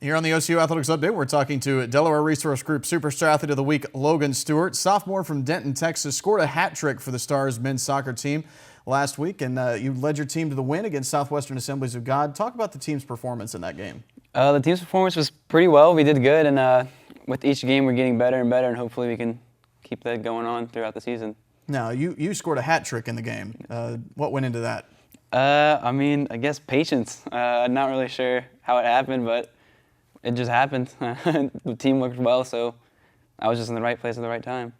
Here on the OCU Athletics Update, we're talking to Delaware Resource Group Superstar Athlete of the Week, Logan Stewart. Sophomore from Denton, Texas, scored a hat trick for the Stars men's soccer team last week, and you led your team to the win against Southwestern Assemblies of God. Talk about the team's performance in that game. The team's performance was pretty well. We did good, and with each game we're getting better and better, and hopefully we can keep that going on throughout the season. Now, you scored a hat trick in the game. What went into that? I guess patience. I'm not really sure how it happened, but it just happened. The team worked well, so I was just in the right place at the right time.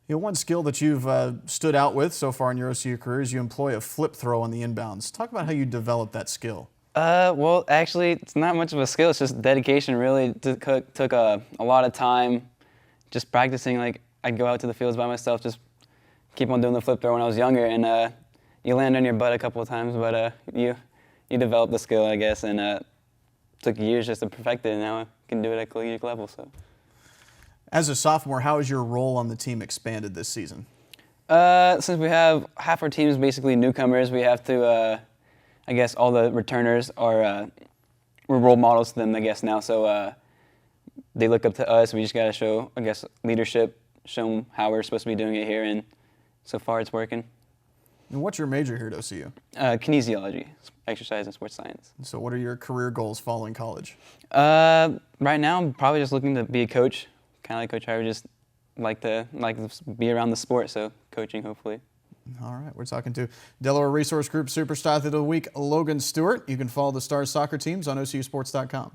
You know, one skill that you've stood out with so far in your OCU career is you employ a flip throw on the inbounds. Talk about how you developed that skill. Well, actually, it's not much of a skill. It's just dedication, really. It took a lot of time just practicing. Like, I'd go out to the fields by myself, just keep on doing the flip throw when I was younger, and you land on your butt a couple of times, but you develop the skill, I guess, and took years just to perfect it, and now I can do it at collegiate level. So, as a sophomore, how has your role on the team expanded this season? Since we have half our team is basically newcomers, we have to, I guess, all the returners are we're role models to them, I guess, now. So they look up to us. We just got to show, I guess, leadership, show them how we're supposed to be doing it here, and so far it's working. And what's your major here at OCU? Kinesiology, exercise and sports science. So what are your career goals following college? Right now, I'm probably just looking to be a coach, kind of like Coach Harvey, just like to be around the sport, so coaching, hopefully. All right, we're talking to Delaware Resource Group Superstar Athlete of the Week, Logan Stewart. You can follow the Stars soccer teams on OCUsports.com.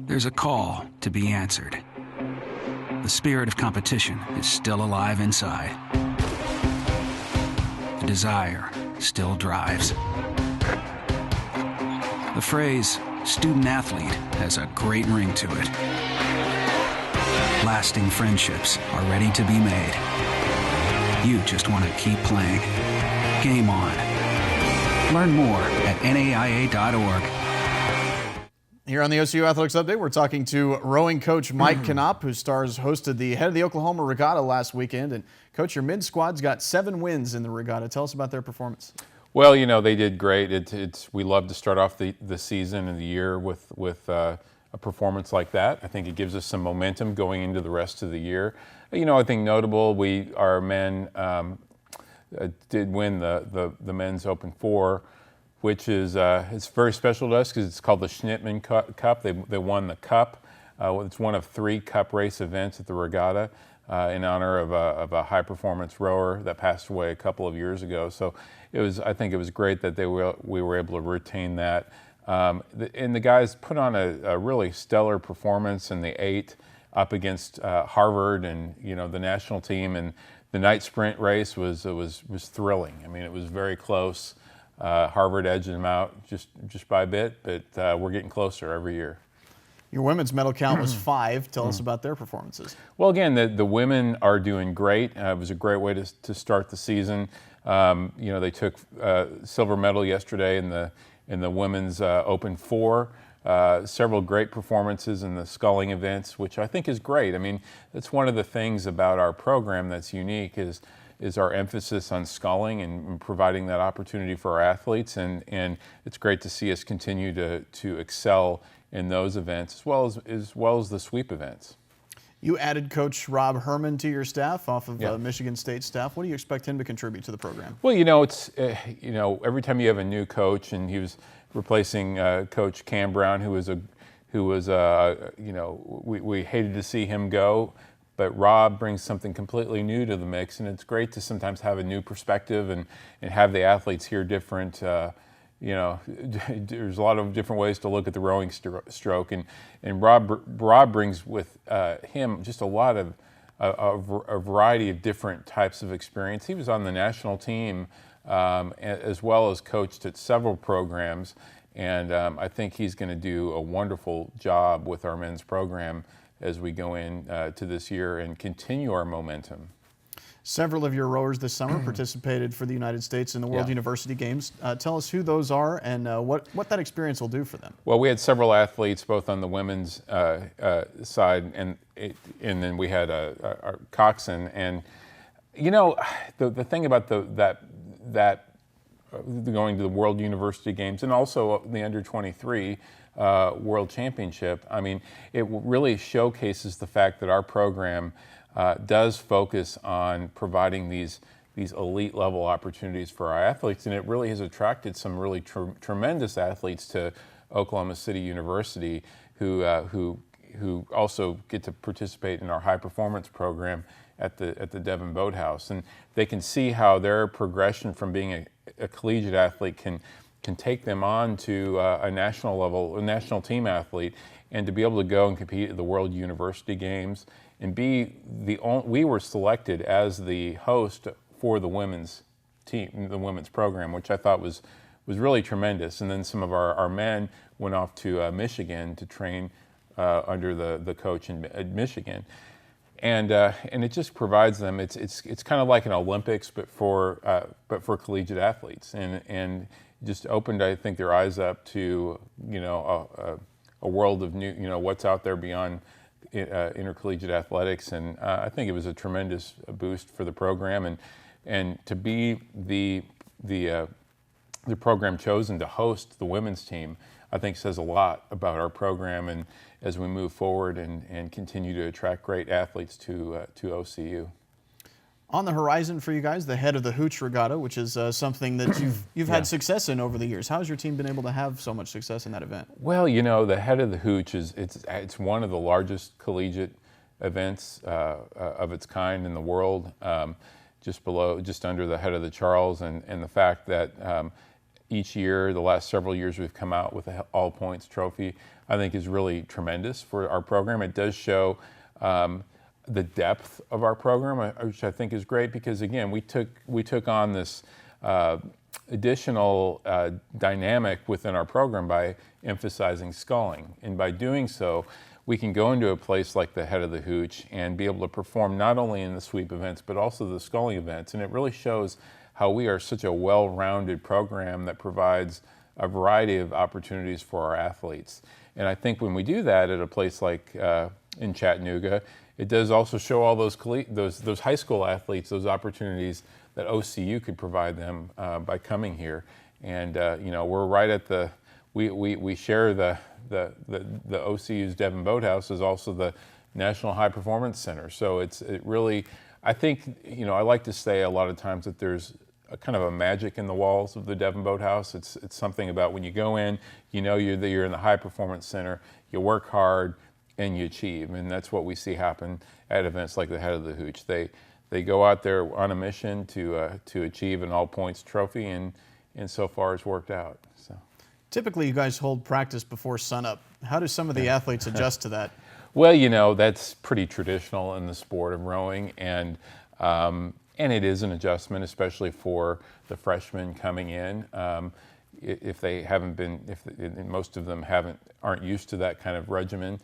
There's a call to be answered. The spirit of competition is still alive inside. The desire still drives. The phrase student athlete has a great ring to it. Lasting friendships are ready to be made. You just want to keep playing. Game on. Learn more at NAIA.org. Here on the OCU Athletics Update, we're talking to rowing coach Mike Knopp, whose Stars hosted the head of the Oklahoma Regatta last weekend. And Coach, your men's squad's got 7 wins in the regatta. Tell us about their performance. Well, you know, they did great. We love to start off the season and the year with a performance like that. I think it gives us some momentum going into the rest of the year. You know, I think notable, our men did win the men's Open 4, which is it's very special to us because it's called the Schnittman Cup. They won the cup. It's one of 3 cup race events at the regatta in honor of a high-performance rower that passed away a couple of years ago. So I think it was great that we were able to retain that. And the guys put on a really stellar performance in the 8 up against Harvard and, you know, the national team. And the night sprint race was thrilling. I mean, it was very close. Harvard edging them out just by a bit, but we're getting closer every year. Your women's medal count was 5. Tell us about their performances. Well, again, the women are doing great. It was a great way to start the season. You know, they took silver medal yesterday in the women's Open 4. Several great performances in the sculling events, which I think is great. I mean, that's one of the things about our program that's unique is our emphasis on sculling and providing that opportunity for our athletes, and it's great to see us continue to excel in those events as well as the sweep events. You added Coach Rob Herman to your staff off of Michigan State staff. What do you expect him to contribute to the program? Well, you know, it's you know, every time you have a new coach, and he was replacing Coach Cam Brown, who was you know, we hated to see him go. But Rob brings something completely new to the mix, and it's great to sometimes have a new perspective and have the athletes hear different. You know, there's a lot of different ways to look at the rowing stroke, and Rob brings with him just a lot of a variety of different types of experience. He was on the national team as well as coached at several programs, And I think he's going to do a wonderful job with our men's program as we go in to this year and continue our momentum. Several of your rowers this summer participated for the United States in the World University Games. Tell us who those are and what that experience will do for them. Well, we had several athletes both on the women's side and then we had our coxswain. And you know, the thing about that going to the World University Games and also the under 23 World Championship, I mean, it really showcases the fact that our program does focus on providing these elite level opportunities for our athletes, and it really has attracted some really tremendous athletes to Oklahoma City University who also get to participate in our high performance program at the Devon Boathouse, and they can see how their progression from being a collegiate athlete can take them on to a national level, a national team athlete, and to be able to go and compete at the World University Games and we were selected as the host for the women's team, the women's program, which I thought was really tremendous. And then some of our men went off to Michigan to train under the coach in Michigan. And it just provides them. It's kind of like an Olympics, but for collegiate athletes, and just opened, I think, their eyes up to a world of new, what's out there beyond intercollegiate athletics, and I think it was a tremendous boost for the program, and to be the program chosen to host the women's team, I think says a lot about our program, and as we move forward and continue to attract great athletes to OCU. On the horizon for you guys, the head of the Hooch Regatta, which is something that you've had success in over the years. How has your team been able to have so much success in that event? Well, the head of the Hooch it's one of the largest collegiate events of its kind in the world, just under the head of the Charles, and the fact that each year, the last several years, we've come out with an all-points trophy, I think is really tremendous for our program. It does show the depth of our program, which I think is great, because again, we took on this additional dynamic within our program by emphasizing sculling, and by doing so, we can go into a place like the head of the Hooch and be able to perform not only in the sweep events but also the sculling events, and it really shows how we are such a well-rounded program that provides a variety of opportunities for our athletes. And I think when we do that at a place like in Chattanooga, it does also show all those high school athletes those opportunities that OCU could provide them by coming here. And we're right at we share the OCU's Devon Boathouse is also the National High Performance Center. So it really, I think, I like to say a lot of times that there's a kind of a magic in the walls of the Devon Boathouse. It's something about when you go in, you're in the High Performance Center, you work hard, and you achieve, and that's what we see happen at events like the head of the Hooch. They go out there on a mission to achieve an all-points trophy, and so far it's worked out. So, typically, you guys hold practice before sunup. How do some of the athletes adjust to that? Well, that's pretty traditional in the sport of rowing, and it is an adjustment, especially for the freshmen coming in. If they haven't been, most of them aren't used to that kind of regimen.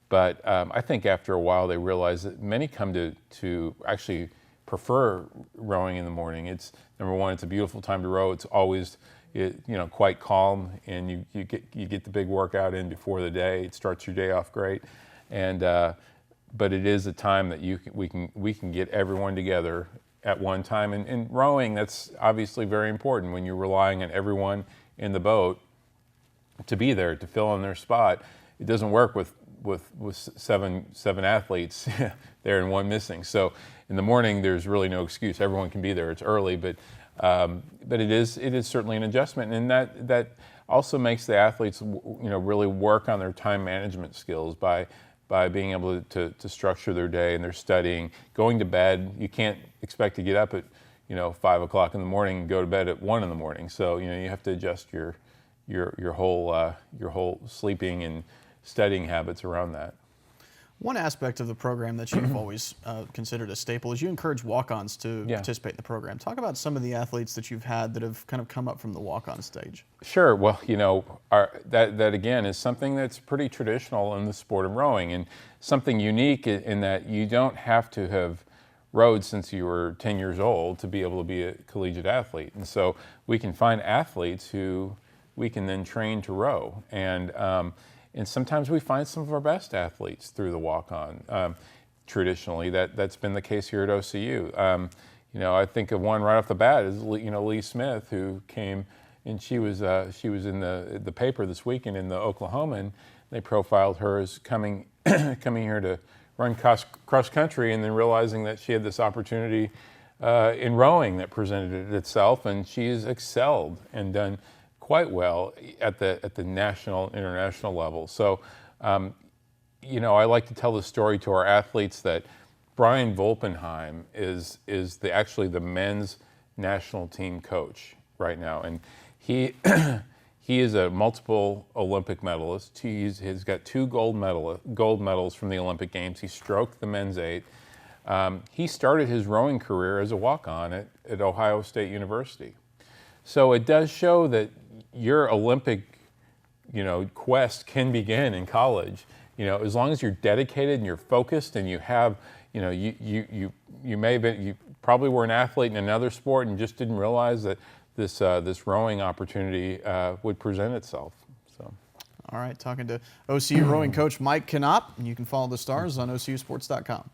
But I think after a while they realize that many come to actually prefer rowing in the morning. It's number one, it's a beautiful time to row. It's always quite calm, and you get the big workout in before the day. It starts your day off great, and but it is a time that we can get everyone together at one time. And rowing, that's obviously very important when you're relying on everyone in the boat to be there to fill in their spot. It doesn't work with seven athletes there and one missing. So in the morning, there's really no excuse. Everyone can be there. It's early, but it is certainly an adjustment, and that also makes the athletes really work on their time management skills by being able to structure their day and their studying, going to bed. You can't expect to get up at 5 o'clock in the morning and go to bed at 1 in the morning. So you have to adjust your whole sleeping and studying habits around that. One aspect of the program that you've always considered a staple is you encourage walk-ons to participate in the program. Talk about some of the athletes that you've had that have kind of come up from the walk-on stage. Sure. Well, you know, that again is something that's pretty traditional in the sport of rowing, and something unique in that you don't have to have rowed since you were 10 years old to be able to be a collegiate athlete. And so we can find athletes who we can then train to row. And sometimes we find some of our best athletes through the walk-on. Traditionally, that's been the case here at OCU. You know, I think of one right off the bat is Lee Smith, who came, and she was in the paper this weekend in the Oklahoman. They profiled her as coming here to run cross country, and then realizing that she had this opportunity in rowing that presented itself, and she's excelled and done quite well at the national, international level. So, you know, I like to tell the story to our athletes that Brian Volpenheim is actually the men's national team coach right now, and he is a multiple Olympic medalist. He's got 2 gold medals from the Olympic Games. He stroked the men's 8. He started his rowing career as a walk-on at Ohio State University. So it does show that your Olympic, you know, quest can begin in college. You know, as long as you're dedicated and you're focused and you have, you know, you probably were an athlete in another sport and just didn't realize that this rowing opportunity would present itself. So. All right, talking to OCU rowing coach Mike Knopp, and you can follow the Stars on OCUsports.com.